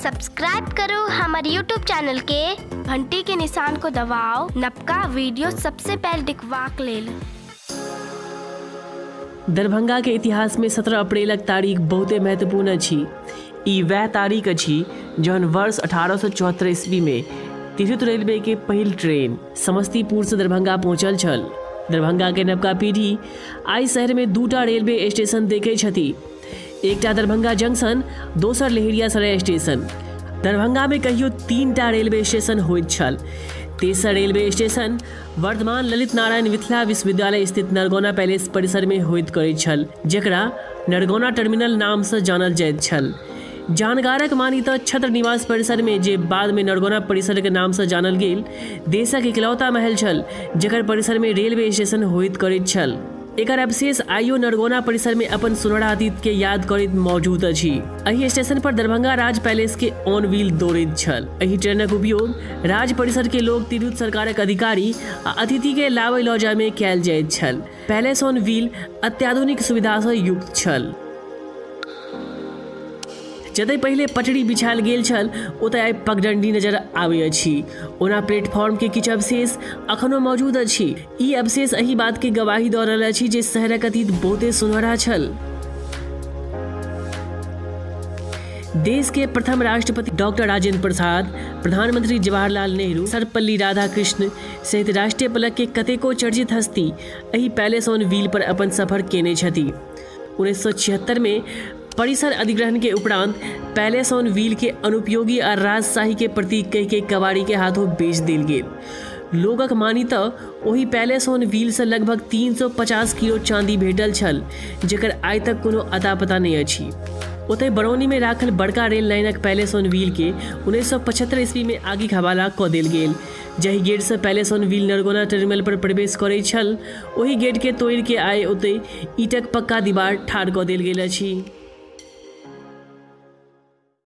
Subscribe करो हमारे YouTube channel के घंटी के निशान को दबाओ नवका वीडियो सबसे पहले दिखवाक लेल। दरभंगा के इतिहास में 17 अप्रैलक तारीख बहुते महत्वपूर्ण अछि। ई वह तारीख अछि जहन वर्ष 1874 ईस्वी में तिरहुत रेलवे के पहिल ट्रेन समस्तीपुर से दरभंगा पहुंचल छल। दरभंगा के नवका पीढ़ी आई शहर में दूटा रेलवे स्टेशन देखे छथि, एकटा दरभंगा जंक्शन, दोसर लहेरियासराय स्टेशन। दरभंगा में कहियो 3टा रेलवे स्टेशन होइत छल। तेसर रेलवे स्टेशन वर्तमान ललित नारायण मिथिला विश्वविद्यालय स्थित नरगौना पैलेस परिसर में होइत करैत छल, जेकरा नरगौना टर्मिनल नाम से जानल जाइत छल। जानकारक मानी तऽ छत्र निवास परिसर में, जे बाद में नरगौना परिसर के नाम से जानल गेल, देशक इकलौता महल छल जेकर परिसर में रेलवे स्टेशन होइत करैत छल। एकर अवशेष आइयो नरगौना परिसर में अपन सुनहरा अतीत के याद करैत मौजूद अछि। एहि स्टेशन पर दरभंगा राज पैलेस के ऑन व्हील दौड़ैत छल। एहि ट्रेनक उपयोग राज परिसर के लोग, तिरहुत सरकारक अधिकारी आ अतिथि के लाबय लऽ जाय में कयल जाइत छल। पैलेस ऑन व्हील अत्याधुनिक सुविधा से युक्त छल। जतय पहले पटरी बिछायल गेल छल, ओतय आइ पगडंडी नजर आबै अछि। ओना प्लेटफॉर्म के किछु अवशेष अखनो मौजूद अछि। ई अवशेष एहि बात के गवाही दऽ रहल अछि जे शहरक अतीत बहुते सुनहरा छल। देश के प्रथम राष्ट्रपति डॉक्टर राजेंद्र प्रसाद, प्रधानमंत्री जवाहरलाल नेहरू, सर्वपल्ली राधाकृष्ण सहित राष्ट्रीय पलक के कतेको चर्चित हस्ती एहि पैलेस ऑन व्हील पर अपन सफर केने छथि। 1976 में परिसर अधिग्रहण के उपरांत पैलेस ऑन व्हील के अनुपयोगी आ राजशाही के प्रतीक कहि के कबाड़ी के हाथों बेच देल गेल। लोगक मानी तऽ ओहि पैलेस ऑन व्हील से लगभग 350 किलो चांदी भेटल छल, जेकर आइ तक कोनो अता पता नहीं अछि। ओतय बरौनी में राखल बड़का रेल लाइनक पैलेस ऑन व्हील के 1975 ईस्वी में आगिक हवाला कऽ देल गेल। जहि गेट से palace on wheel Nargona terminal पर प्रवेश करैत छल, ओहि गेट के तोड़ि के आइ ओतय ईंटक पक्का दीवार ठाढ़ कऽ देल गेल अछि।